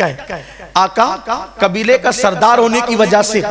ہے آقا قبیلے کا سردار ہونے کی وجہ سے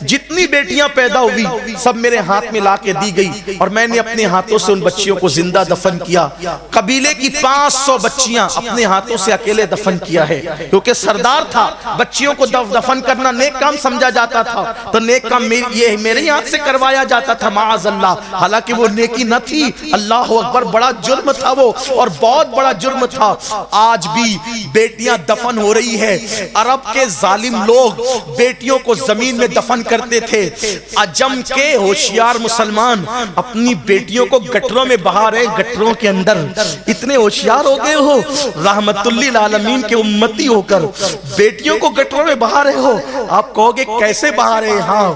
جتنی بیٹیاں پیدا ہوئی سب میرے ہاتھ میں لا کے دی گئی اور میں نے اپنے ہاتھوں سے ان بچیوں کو زندہ دفن کیا. قبیلے کی 500 بچیاں اپنے ہاتھوں سے اکیلے دفن کیا ہے کیونکہ سردار تھا. بچیوں کو دفن کرنا نیک کام سمجھا جاتا تھا تو نیک کام یہ میرے ہاتھ سے کروایا جاتا تھا معاذ اللہ. حالانکہ وہ نیکی نہ تھی. اللہ اکبر, بڑا جرم تھا وہ اور بہت بڑا جرم تھا. آج بھی بیٹیاں دفن ہو رہی ہے. عرب کے ظالم لوگ بیٹیوں کو زمین میں دفن کرتے تھے. عجم کے ہوشیار مسلمان اپنی بیٹیوں کو گٹروں میں بہا رہے. گٹروں کے اندر اتنے ہوشیار ہو گئے ہو, رحمت للعالمین کے امتی ہو کر بیٹیوں کو گٹروں میں بہا رہے ہو. آپ کہو گے کیسے بہا رہے؟ ہاں,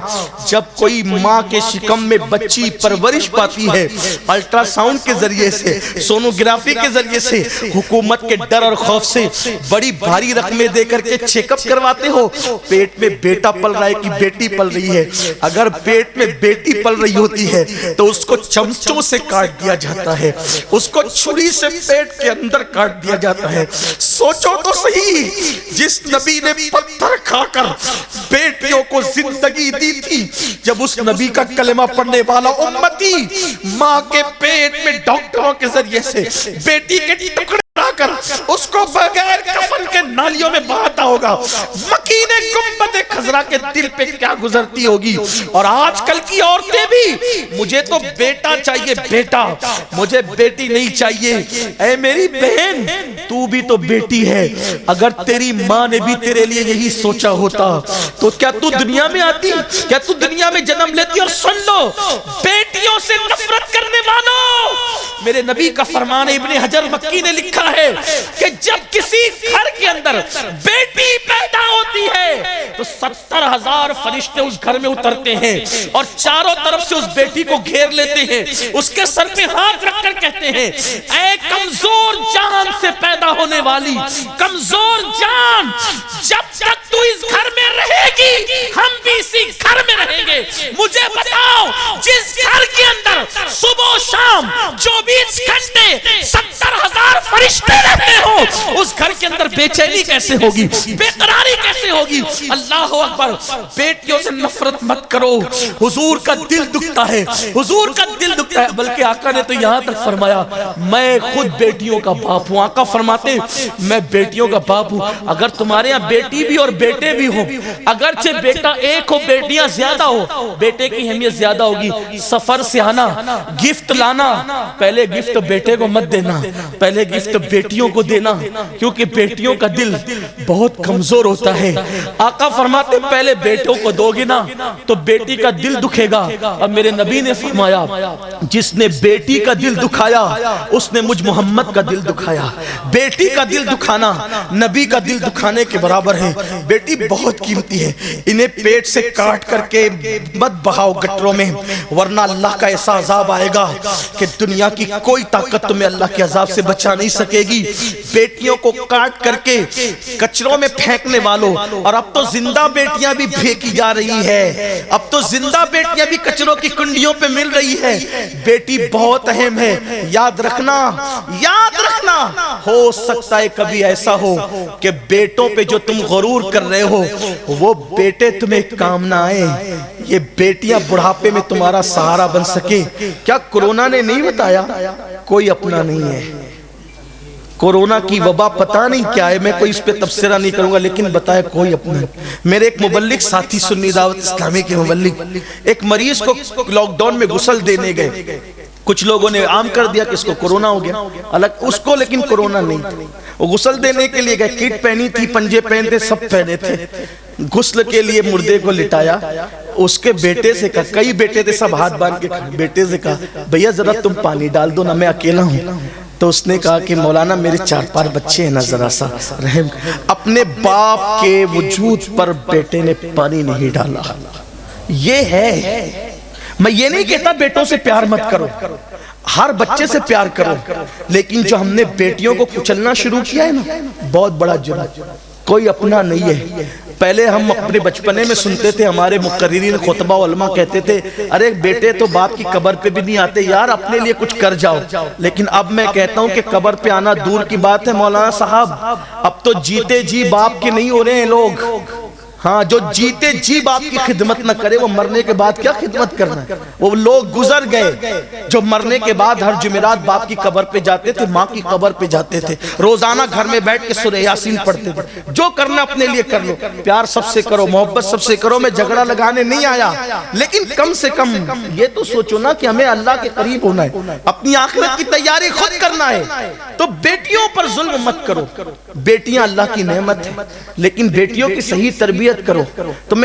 جب کوئی ماں کے شکم میں بچی پرورش پاتی ہے الٹرا ساؤنڈ کے ذریعے سے, سونوگرافی کے ذریعے سے, حکومت کے ڈر اور خوف سے بڑی بھاری رقمیں دے کر کے چیک اپ کرواتے ہو. پیٹ میں بیٹا پل رہا ہے کہ بیٹی پل رہی ہے؟ اگر پیٹ میں بیٹی پل رہی ہوتی ہے تو اس کو چمچوں سے کاٹ دیا جاتا ہے, اس کو چھری سے پیٹ کے اندر کاٹ دیا جاتا ہے. سوچو تو صحیح, جس نبی نے پتھر کھا کر بیٹیوں کو زندگی دی تھی, جب اس نبی کا کلمہ پڑھنے والا امتی ماں کے پیٹ میں ڈاکٹروں کے ذریعے سے بیٹی کے ٹکڑے کر اس کو بغیر کفن کے نالیوں میں بہاتا ہوگا, مکین گنبد خضرا کے دل پہ کیا گزرتی ہوگی. اور آج کل کی عورتیں بھی مجھے تو بیٹا چاہیے بیٹا, مجھے بیٹی نہیں چاہیے. اے میری بہن, تو بھی تو بیٹی ہے. اگر تیری ماں نے بھی تیرے لیے یہی سوچا ہوتا تو کیا تو دنیا میں آتی, کیا تو دنیا میں جنم لیتی؟ اور سن لو, بیٹیوں سے نفرت کرنے والوں, میرے نبی کا فرمان ابن حجر مکی نے لکھا ہے کہ جب کسی گھر کے اندر بیٹی پیدا ہوتی ہے تو 70,000 فرشتے اس گھر میں اترتے ہیں اور چاروں طرف سے اس بیٹی کو گھیر لیتے ہیں, اس کے سر پہ ہاتھ رکھ کر کہتے ہیں اے کمزور جان سے پیدا ہونے والی کمزور جان, جب تک تو اس گھر میں رہے گی ہم بھی اسی گھر میں رہیں گے. مجھے بتاؤ, جس گھر کے اندر صبح و شام 24 گھنٹے 70,000 فرشتے رہتے ہو, اس گھر کے اندر بے چینی کیسے ہوگی, بے قراری کیسے ہوگی؟ اللہ اکبر. بیٹیوں سے نفرت مت کرو, حضور کا دل دکھتا ہے, حضور کا دل دکھتا ہے. بلکہ آقا نے تو یہاں تک فرمایا میں خود بیٹیوں کا باپ ہوں. آقا فرماتے میں بیٹیوں کا باپ ہوں. اگر تمہارے یہاں بیٹی بھی اور بیٹے بھی ہوں, اگرچہ بیٹا ایک ہو بیٹیاں زیادہ ہو, بیٹے کی اہمیت زیادہ ہوگی. سفر سے آنا, گفٹ لانا, پہلے گفٹ بیٹے کو مت دینا, پہلے گفٹ بیٹیوں کو دینا, کیونکہ بیٹیوں کا دل بہت کمزور ہوتا ہے. آقا فرماتے پہلے بیٹوں کو دو گے نا تو بیٹی کا دل دکھے گا. اور میرے نبی نے فرمایا جس نے بیٹی کا دل دکھایا اس نے مجھ محمد کا دل دکھایا. بیٹی کا دل دکھانا نبی کا دل دکھانے کے برابر ہے. بیٹی بہت قیمتی ہے. انہیں پیٹ سے کاٹ کر کے مت بہاؤ گٹروں میں, ورنہ اللہ کا ایسا عذاب آئے گا کہ دنیا کی کوئی طاقت تمہیں اللہ کے عذاب سے بچا نہیں سکے گی. بیٹیوں کو کاٹ کر کے کچروں میں پھینکنے والوں, اور اب تو زندہ بیٹیاں بھی پھینکی جا رہی ہے, اب تو زندہ بیٹیاں بھی کچروں کی کنڈیوں پہ مل رہی ہے. بیٹی بہت اہم ہے, یاد رکھنا, یاد رکھنا. ہو سکتا ہے کبھی ایسا ہو کہ بیٹوں پہ جو تم غرور کر رہے ہو وہ بیٹے تمہیں کام نہ آئے, یہ بیٹیاں بڑھاپے میں تمہارا سہارا بن سکے. کیا کورونا نے نہیں بتایا کوئی اپنا نہیں ہے؟ کورونا کی وبا پتہ نہیں کیا ہے, میں کوئی اس پہ تبصرہ نہیں کروں گا, لیکن بتایا کوئی اپنا. میرے ایک مبلغ ساتھی سنی دعوت اسلامی کے مبلغ ایک مریض کو لاک ڈاؤن میں غسل دینے گئے. کچھ لوگوں نے عام کر دیا کہ اس کو کورونا ہو گیا, الگ اس کو لیکن کورونا نہیں تھا. وہ غسل دینے کے لیے گئے, کٹ پہنی تھی, پنجے پہنتے, سب پہنے تھے. غسل کے لیے مردے کو لٹایا. اس کے بیٹے سے کہا, کئی بیٹے تھے سب ہاتھ باندھ کے کھڑے, بیٹے سے کہا بھیا ذرا تم پانی ڈال دو نا, میں اکیلا ہوں. تو اس نے کہا کہ مولانا میرے 4-5 بچے ہیں نا, ذرا سا رحم. اپنے باپ کے وجود پر بیٹے نے پانی نہیں ڈالا. یہ ہے, میں یہ نہیں کہتا بیٹوں سے پیار مت کرو, ہر بچے سے پیار کرو, لیکن جو ہم نے بیٹیوں کو کچلنا شروع کیا ہے نا, بہت بڑا جرم. کوئی اپنا نہیں ہے. پہلے ہم اپنے بچپنے میں سنتے تھے ہمارے مقررین خطبہ علماء کہتے تھے ارے بیٹے تو باپ کی قبر پہ بھی نہیں آتے یار اپنے لیے کچھ کر جاؤ. لیکن اب میں کہتا ہوں کہ قبر پہ آنا دور کی بات ہے مولانا صاحب, اب تو جیتے جی باپ کے نہیں ہو رہے ہیں لوگ. ہاں جو جیتے جی باپ کی خدمت نہ کرے وہ مرنے کے بعد کیا خدمت کرنا ہے. وہ لوگ گزر گئے جو مرنے کے بعد ہر جمعرات باپ کی قبر پہ جاتے تھے, ماں کی قبر پہ جاتے تھے, روزانہ گھر میں بیٹھ کے سورہ یاسین پڑھتے تھے. جو کرنا اپنے لیے کر لو, پیار سب سے کرو, محبت سب سے کرو. میں جھگڑا لگانے نہیں آیا, لیکن کم سے کم یہ تو سوچو نا کہ ہمیں اللہ کے قریب ہونا ہے, اپنی آخرت کی تیاری خود کرنا ہے. تو بیٹیوں پر ظلم مت کرو. بیٹیاں اللہ کی نعمت ہیں, لیکن بیٹیوں کی صحیح تربیت کرو. تو میں